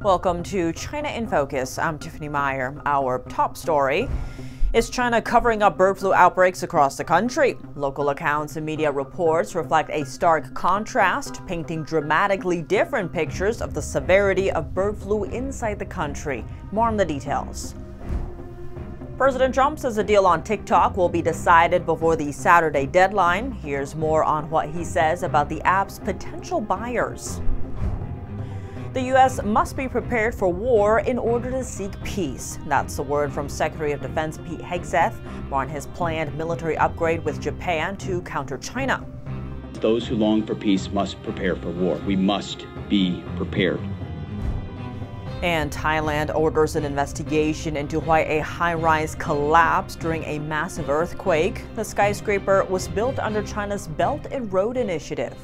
Welcome to China in Focus. I'm Tiffany Meyer. Our top story is China covering up bird flu outbreaks across the country. Local accounts and media reports reflect a stark contrast, painting dramatically different pictures of the severity of bird flu inside the country. More on the details. President Trump says a deal on TikTok will be decided before the Saturday deadline. Here's more on what he says about the app's potential buyers. The U.S. must be prepared for war in order to seek peace. That's the word from Secretary of Defense Pete Hegseth on his planned military upgrade with Japan to counter China. Those who long for peace must prepare for war. We must be prepared. And Thailand orders an investigation into why a high-rise collapsed during a massive earthquake. The skyscraper was built under China's Belt and Road Initiative.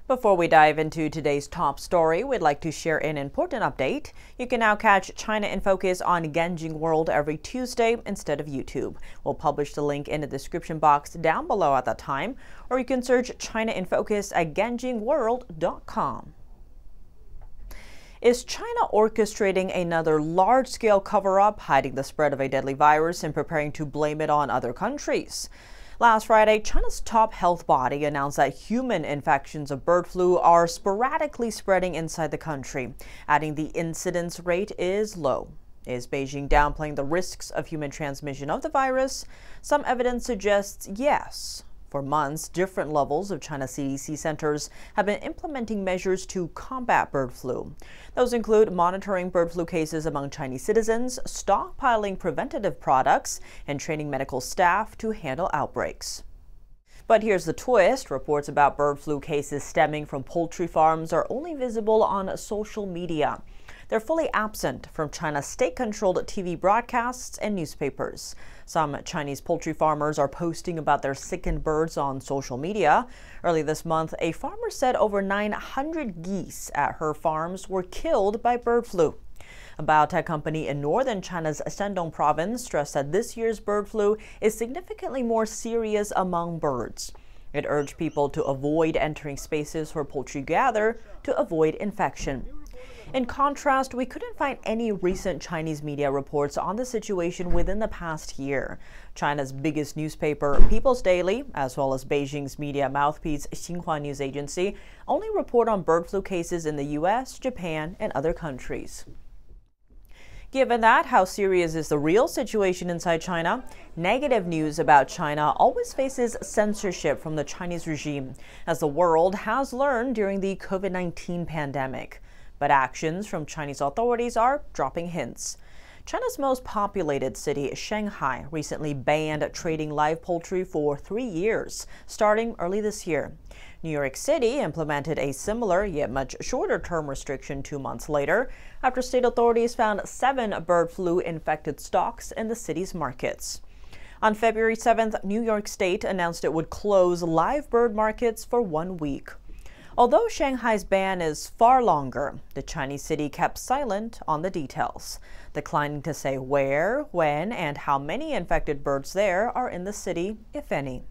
Before we dive into today's top story, we'd like to share an important update. You can now catch China in Focus on Genjing World every Tuesday instead of YouTube. We'll publish the link in the description box down below at that time, or you can search China in Focus at genjingworld.com. Is China orchestrating another large-scale cover-up, hiding the spread of a deadly virus and preparing to blame it on other countries? Last Friday, China's top health body announced that human infections of bird flu are sporadically spreading inside the country, adding the incidence rate is low. Is Beijing downplaying the risks of human transmission of the virus? Some evidence suggests yes. For months, different levels of China's CDC centers have been implementing measures to combat bird flu. Those include monitoring bird flu cases among Chinese citizens, stockpiling preventative products, and training medical staff to handle outbreaks. But here's the twist. Reports about bird flu cases stemming from poultry farms are only visible on social media. They're fully absent from China's state-controlled TV broadcasts and newspapers. Some Chinese poultry farmers are posting about their sickened birds on social media. Early this month, a farmer said over 900 geese at her farms were killed by bird flu. A biotech company in northern China's Shandong province stressed that this year's bird flu is significantly more serious among birds. It urged people to avoid entering spaces where poultry gather to avoid infection. In contrast, we couldn't find any recent Chinese media reports on the situation within the past year. China's biggest newspaper, People's Daily, as well as Beijing's media mouthpiece, Xinhua News Agency, only report on bird flu cases in the U.S., Japan, and other countries. Given that, how serious is the real situation inside China? Negative news about China always faces censorship from the Chinese regime, as the world has learned during the COVID-19 pandemic. But actions from Chinese authorities are dropping hints. China's most populated city, Shanghai, recently banned trading live poultry for 3 years, starting early this year. New York City implemented a similar yet much shorter-term restriction 2 months later, after state authorities found 7 bird flu-infected stocks in the city's markets. On February 7th, New York State announced it would close live bird markets for 1 week. Although Shanghai's ban is far longer, the Chinese city kept silent on the details, declining to say where, when, and how many infected birds there are in the city, if any.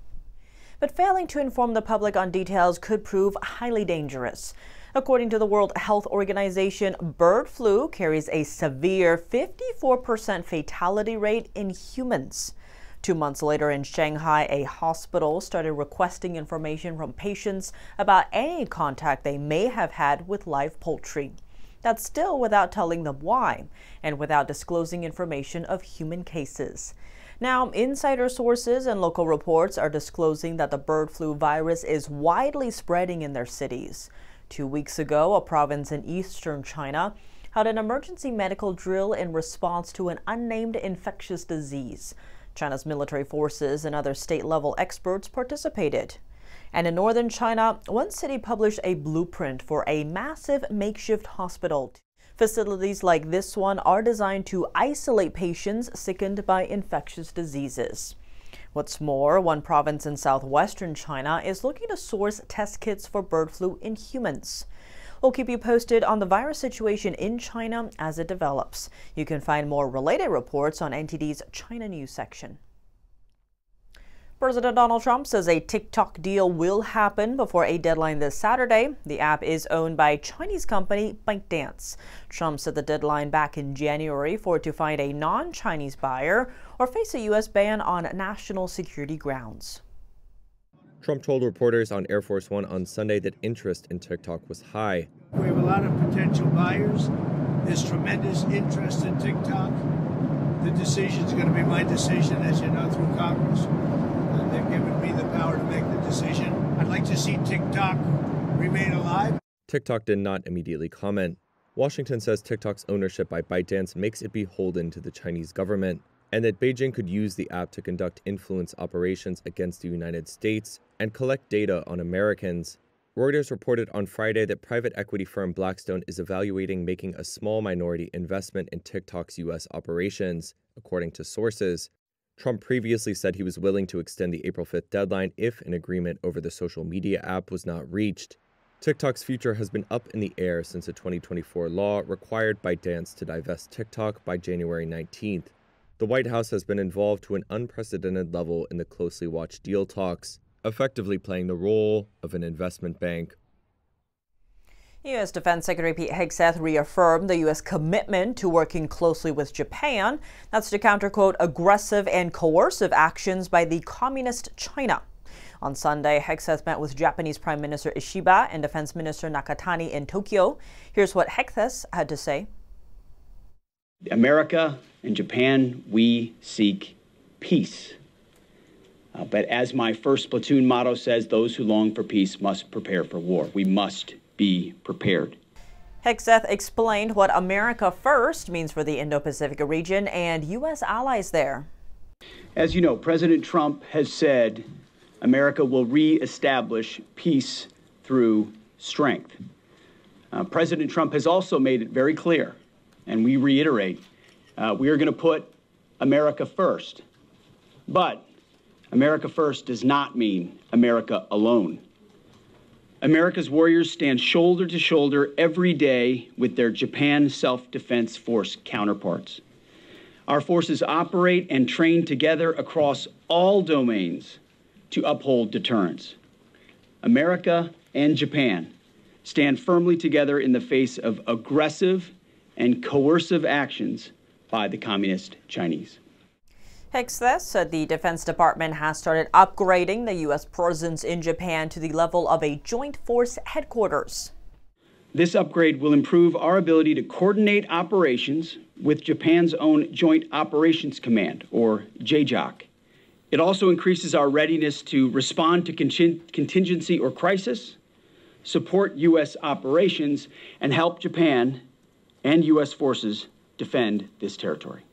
But failing to inform the public on details could prove highly dangerous. According to the World Health Organization, bird flu carries a severe 54% fatality rate in humans. 2 months later in Shanghai, a hospital started requesting information from patients about any contact they may have had with live poultry. That's still without telling them why, and without disclosing information of human cases. Now, insider sources and local reports are disclosing that the bird flu virus is widely spreading in their cities. 2 weeks ago, a province in eastern China held an emergency medical drill in response to an unnamed infectious disease. China's military forces and other state-level experts participated. And in northern China, one city published a blueprint for a massive makeshift hospital. Facilities like this one are designed to isolate patients sickened by infectious diseases. What's more, one province in southwestern China is looking to source test kits for bird flu in humans. We'll keep you posted on the virus situation in China as it develops. You can find more related reports on NTD's China News section. President Donald Trump says a TikTok deal will happen before a deadline this Saturday. The app is owned by Chinese company ByteDance. Trump set the deadline back in January for it to find a non-Chinese buyer or face a U.S. ban on national security grounds. Trump told reporters on Air Force One on Sunday that interest in TikTok was high. We have a lot of potential buyers. There's tremendous interest in TikTok. The decision is going to be my decision, as you know, through Congress. They've given me the power to make the decision. I'd like to see TikTok remain alive. TikTok did not immediately comment. Washington says TikTok's ownership by ByteDance makes it beholden to the Chinese government, and that Beijing could use the app to conduct influence operations against the United States and collect data on Americans. Reuters reported on Friday that private equity firm Blackstone is evaluating making a small minority investment in TikTok's U.S. operations, according to sources. Trump previously said he was willing to extend the April 5th deadline if an agreement over the social media app was not reached. TikTok's future has been up in the air since a 2024 law required ByteDance to divest TikTok by January 19th. The White House has been involved to an unprecedented level in the closely watched deal talks, effectively playing the role of an investment bank. U.S. Defense Secretary Pete Hegseth reaffirmed the U.S. commitment to working closely with Japan. That's to counter, quote, aggressive and coercive actions by the communist China. On Sunday, Hegseth met with Japanese Prime Minister Ishiba and Defense Minister Nakatani in Tokyo. Here's what Hegseth had to say. America and Japan, we seek peace. But as my first platoon motto says, those who long for peace must prepare for war. We must be prepared. Hegseth explained what America first means for the Indo-Pacific region and U.S. allies there. As you know, President Trump has said America will reestablish peace through strength. President Trump has also made it very clear, and we reiterate, we are going to put America first. But America first does not mean America alone. America's warriors stand shoulder to shoulder every day with their Japan Self-Defense Force counterparts. Our forces operate and train together across all domains to uphold deterrence. America and Japan stand firmly together in the face of aggressive and coercive actions by the Communist Chinese. Hegseth said the Defense Department has started upgrading the U.S. presence in Japan to the level of a joint force headquarters. This upgrade will improve our ability to coordinate operations with Japan's own Joint Operations Command, or JJOC. It also increases our readiness to respond to contingency or crisis, support U.S. operations, and help Japan and U.S. forces defend this territory.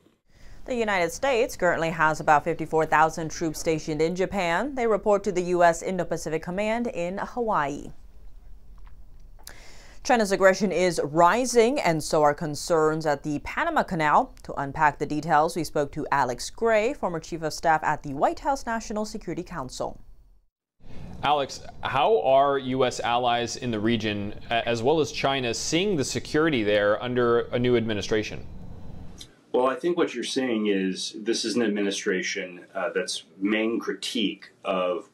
The United States currently has about 54,000 troops stationed in Japan. They report to the U.S. Indo-Pacific Command in Hawaii. China's aggression is rising, and so are concerns at the Panama Canal. To unpack the details, we spoke to Alex Gray, former Chief of Staff at the White House National Security Council. Alex, how are U.S. allies in the region, as well as China, seeing the security there under a new administration? Well, I think what you're seeing is this is an administration that's main critique of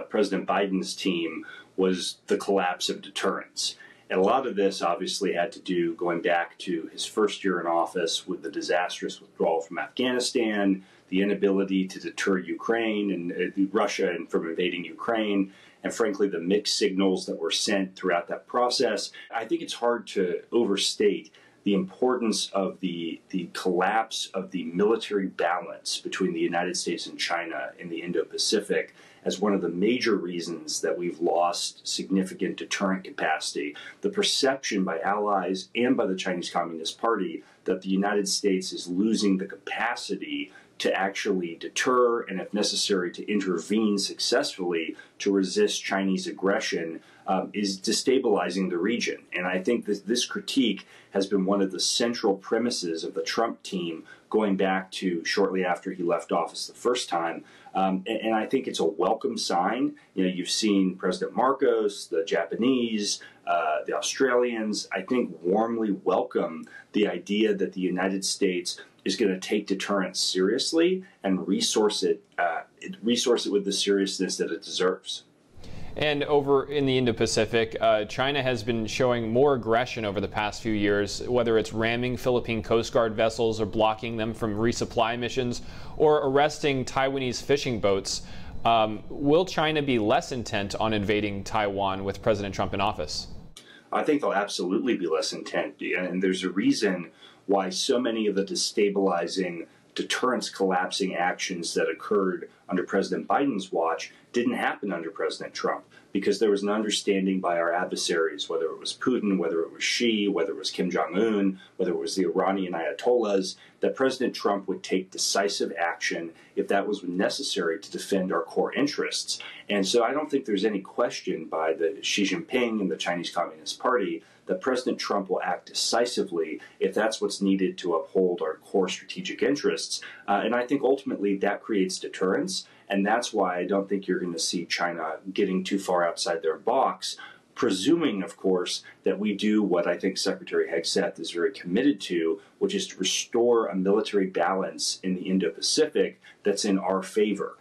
President Biden's team was the collapse of deterrence. And a lot of this obviously had to do going back to his first year in office with the disastrous withdrawal from Afghanistan, the inability to deter Ukraine and Russia and from invading Ukraine, and frankly, the mixed signals that were sent throughout that process. I think it's hard to overstate the importance of the collapse of the military balance between the United States and China in the Indo-Pacific as one of the major reasons that we've lost significant deterrent capacity. The perception by allies and by the Chinese Communist Party that the United States is losing the capacity to actually deter and, if necessary, to intervene successfully to resist Chinese aggression is destabilizing the region. And I think that this critique has been one of the central premises of the Trump team going back to shortly after he left office the first time. And I think it's a welcome sign. You know, you've seen President Marcos, the Japanese, the Australians, I think warmly welcome the idea that the United States is going to take deterrence seriously and resource it with the seriousness that it deserves. And over in the Indo-Pacific, China has been showing more aggression over the past few years, whether it's ramming Philippine Coast Guard vessels or blocking them from resupply missions or arresting Taiwanese fishing boats. Will China be less intent on invading Taiwan with President Trump in office? I think they'll absolutely be less intent. And there's a reason why so many of the destabilizing deterrence collapsing actions that occurred under President Biden's watch didn't happen under President Trump, because there was an understanding by our adversaries, whether it was Putin, whether it was Xi, whether it was Kim Jong-un, whether it was the Iranian Ayatollahs, that President Trump would take decisive action if that was necessary to defend our core interests. And so I don't think there's any question by the Xi Jinping and the Chinese Communist Party that President Trump will act decisively if that's what's needed to uphold our core strategic interests. And I think ultimately that creates deterrence. And that's why I don't think you're going to see China getting too far outside their box, presuming, of course, that we do what I think Secretary Hegseth is very committed to, which is to restore a military balance in the Indo-Pacific that's in our favor.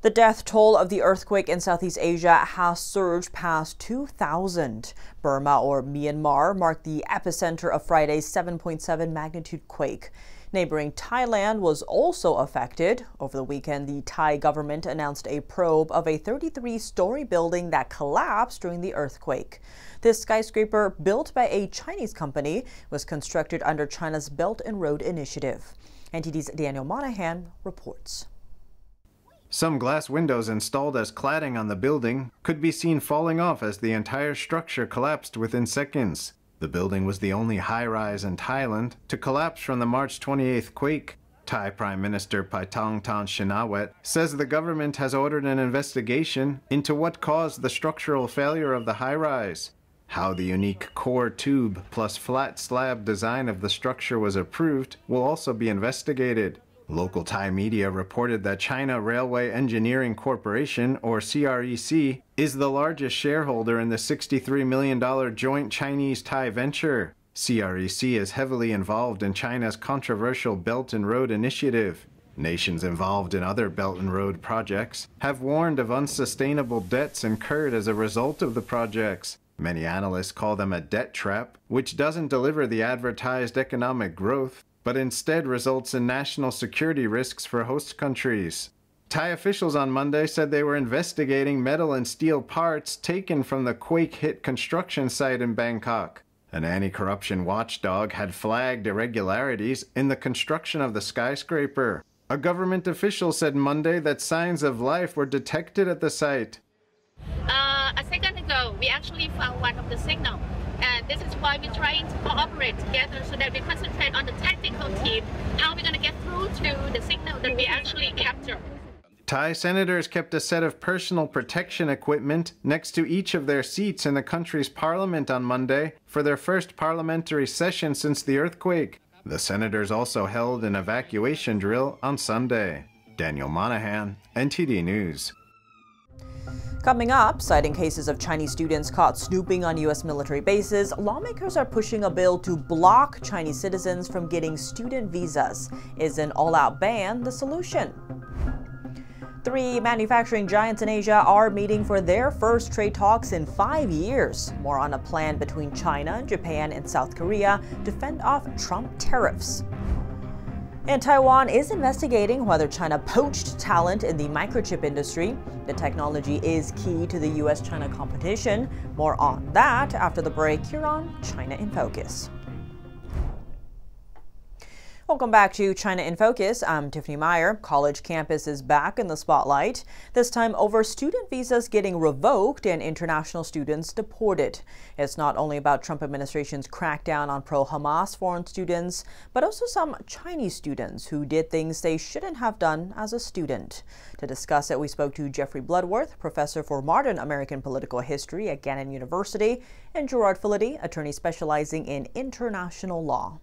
The death toll of the earthquake in Southeast Asia has surged past 2,000. Burma, or Myanmar, marked the epicenter of Friday's 7.7 magnitude quake. Neighboring Thailand was also affected. Over the weekend, the Thai government announced a probe of a 33-story building that collapsed during the earthquake. This skyscraper, built by a Chinese company, was constructed under China's Belt and Road Initiative. NTD's Daniel Monahan reports. Some glass windows installed as cladding on the building could be seen falling off as the entire structure collapsed within seconds. The building was the only high-rise in Thailand to collapse from the March 28th quake. Thai Prime Minister Paetongtarn Shinawatra says the government has ordered an investigation into what caused the structural failure of the high-rise. How the unique core tube plus flat slab design of the structure was approved will also be investigated. Local Thai media reported that China Railway Engineering Corporation, or CREC, is the largest shareholder in the $63 million joint Chinese-Thai venture. CREC is heavily involved in China's controversial Belt and Road Initiative. Nations involved in other Belt and Road projects have warned of unsustainable debts incurred as a result of the projects. Many analysts call them a debt trap, which doesn't deliver the advertised economic growth, but instead results in national security risks for host countries. Thai officials on Monday said they were investigating metal and steel parts taken from the quake-hit construction site in Bangkok. An anti-corruption watchdog had flagged irregularities in the construction of the skyscraper. A government official said Monday that signs of life were detected at the site. A second ago, we actually found one of the signals. And this is why we're trying to cooperate together so that we concentrate on the technical team, how we're going to get through to the signal that we actually capture. Thai senators kept a set of personal protection equipment next to each of their seats in the country's parliament on Monday for their first parliamentary session since the earthquake. The senators also held an evacuation drill on Sunday. Daniel Monahan, NTD News. Coming up, citing cases of Chinese students caught snooping on U.S. military bases, lawmakers are pushing a bill to block Chinese citizens from getting student visas. Is an all-out ban the solution? 3 manufacturing giants in Asia are meeting for their first trade talks in 5 years. More on a plan between China, Japan, and South Korea to fend off Trump tariffs. And Taiwan is investigating whether China poached talent in the microchip industry. The technology is key to the U.S.-China competition. More on that after the break here on China in Focus. Welcome back to China in Focus. I'm Tiffany Meyer. College campus is back in the spotlight, this time over student visas getting revoked and international students deported. It's not only about Trump administration's crackdown on pro-Hamas foreign students, but also some Chinese students who did things they shouldn't have done as a student. To discuss it, we spoke to Jeffrey Bloodworth, professor for modern American political history at Gannon University, and Gerard Filitti, attorney specializing in international law.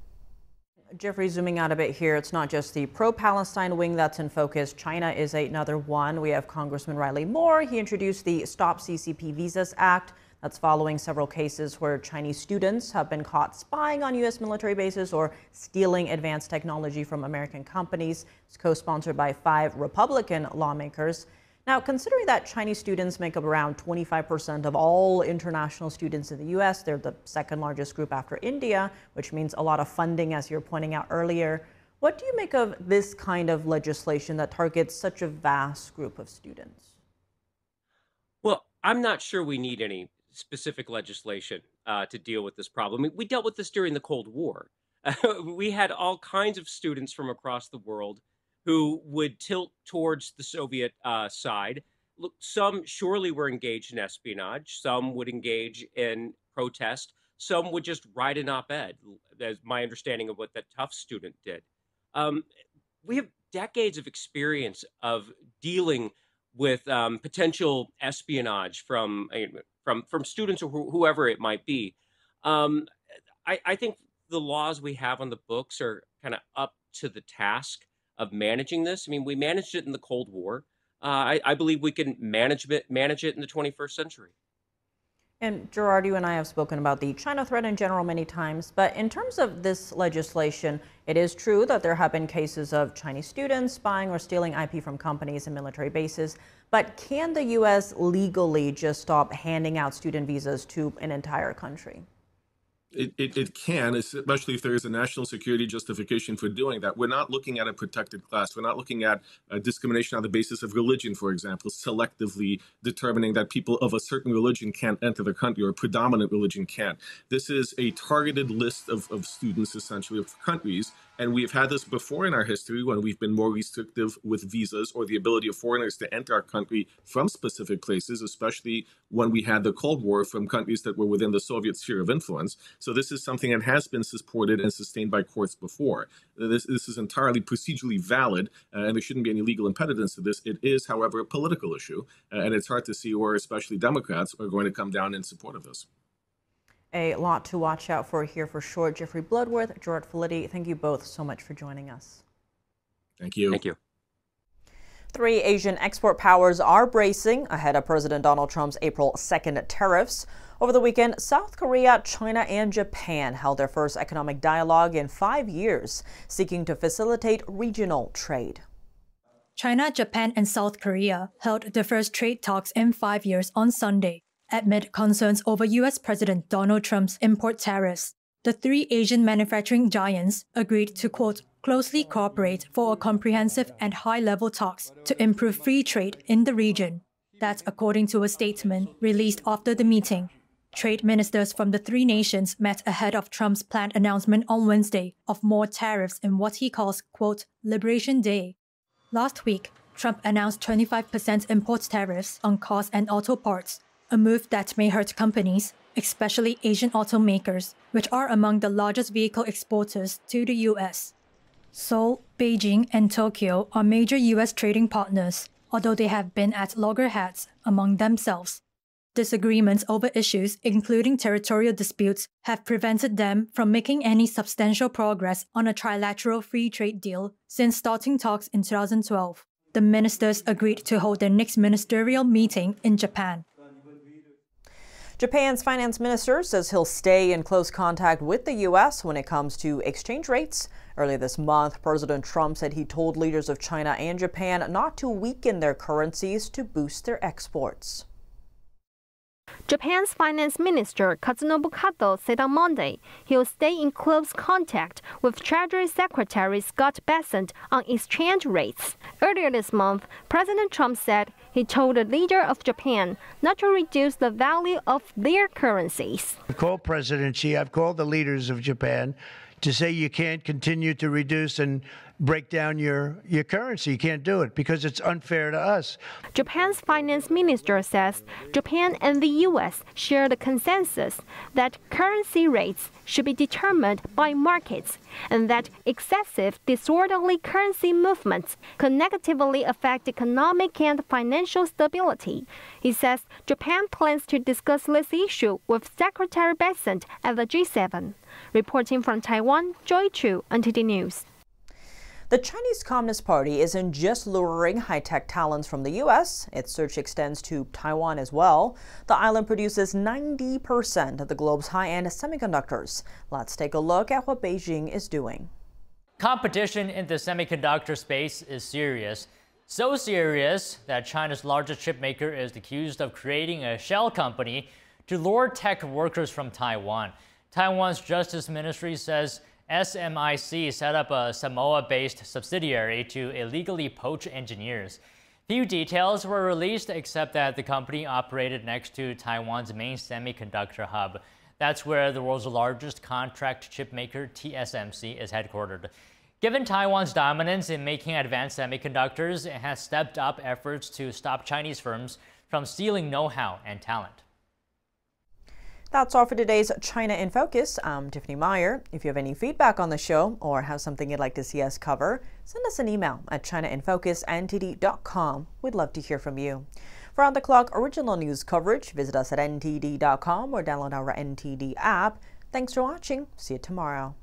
Jeffrey, zooming out a bit here, it's not just the pro-Palestine wing that's in focus. China is another one. We have Congressman Riley Moore. He introduced the Stop CCP Visas Act. That's following several cases where Chinese students have been caught spying on U.S. military bases or stealing advanced technology from American companies. It's co-sponsored by 5 Republican lawmakers. Now, considering that Chinese students make up around 25% of all international students in the U.S., they're the second largest group after India, which means a lot of funding, as you were pointing out earlier. What do you make of this kind of legislation that targets such a vast group of students? Well, I'm not sure we need any specific legislation to deal with this problem. We dealt with this during the Cold War. We had all kinds of students from across the world who would tilt towards the Soviet side. Look, some surely were engaged in espionage. Some would engage in protest. Some would just write an op-ed, as my understanding of what that Tufts student did. We have decades of experience of dealing with potential espionage from students or whoever it might be. I think the laws we have on the books are kind of up to the task of managing this. I mean, we managed it in the Cold War. I believe we can manage it in the 21st century. And Gerard, you and I have spoken about the China threat in general many times, but in terms of this legislation, it is true that there have been cases of Chinese students spying or stealing IP from companies and military bases. But can the U.S. legally just stop handing out student visas to an entire country? It can, especially if there is a national security justification for doing that. We're not looking at a protected class. We're not looking at discrimination on the basis of religion, for example, selectively determining that people of a certain religion can't enter the country or a predominant religion can't. This is a targeted list of students, essentially, of countries. And we've had this before in our history when we've been more restrictive with visas or the ability of foreigners to enter our country from specific places, especially when we had the Cold War from countries that were within the Soviet sphere of influence. So this is something that has been supported and sustained by courts before. This is entirely procedurally valid, and there shouldn't be any legal impediments to this. It is, however, a political issue, and it's hard to see where especially Democrats are going to come down in support of this. A lot to watch out for here for sure. Jeffrey Bloodworth, Gerard Filitti, thank you both so much for joining us. Thank you. Thank you. 3 Asian export powers are bracing ahead of President Donald Trump's April 2nd tariffs. Over the weekend, South Korea, China, and Japan held their first economic dialogue in 5 years, seeking to facilitate regional trade. China, Japan, and South Korea held their first trade talks in 5 years on Sunday, amid concerns over U.S. President Donald Trump's import tariffs. The 3 Asian manufacturing giants agreed to, quote, closely cooperate for a comprehensive and high-level talks to improve free trade in the region. That's according to a statement released after the meeting. Trade ministers from the 3 nations met ahead of Trump's planned announcement on Wednesday of more tariffs in what he calls, quote, Liberation Day. Last week, Trump announced 25% import tariffs on cars and auto parts, a move that may hurt companies, especially Asian automakers, which are among the largest vehicle exporters to the U.S. Seoul, Beijing, and Tokyo are major U.S. trading partners, although they have been at loggerheads among themselves. Disagreements over issues, including territorial disputes, have prevented them from making any substantial progress on a trilateral free trade deal since starting talks in 2012. The ministers agreed to hold their next ministerial meeting in Japan. Japan's finance minister says he'll stay in close contact with the U.S. when it comes to exchange rates. Earlier this month, President Trump said he told leaders of China and Japan not to weaken their currencies to boost their exports. Japan's finance minister Katsunobu Kato said on Monday he'll stay in close contact with Treasury Secretary Scott Bessent on exchange rates. Earlier this month, President Trump said he told the leader of Japan not to reduce the value of their currencies. I've called President Xi, I've called the leaders of Japan to say you can't continue to reduce and break down your currency. You can't do it because it's unfair to us. Japan's finance minister says Japan and the U.S. share the consensus that currency rates should be determined by markets and that excessive, disorderly currency movements could negatively affect economic and financial stability. He says Japan plans to discuss this issue with Secretary Bessent at the G7. Reporting from Taiwan, Joy Chu, NTD News. The Chinese Communist Party isn't just luring high-tech talents from the U.S., its search extends to Taiwan as well. The island produces 90% of the globe's high-end semiconductors. Let's take a look at what Beijing is doing. Competition in the semiconductor space is serious. So serious that China's largest chip maker is accused of creating a shell company to lure tech workers from Taiwan. Taiwan's Justice Ministry says SMIC set up a Samoa-based subsidiary to illegally poach engineers. Few details were released except that the company operated next to Taiwan's main semiconductor hub. That's where the world's largest contract chip maker, TSMC, is headquartered. Given Taiwan's dominance in making advanced semiconductors, it has stepped up efforts to stop Chinese firms from stealing know-how and talent. That's all for today's China in Focus. I'm Tiffany Meyer. If you have any feedback on the show or have something you'd like to see us cover, send us an email at chinainfocus@ntd.com. We'd love to hear from you. For on-the-clock original news coverage, visit us at ntd.com or download our NTD app. Thanks for watching. See you tomorrow.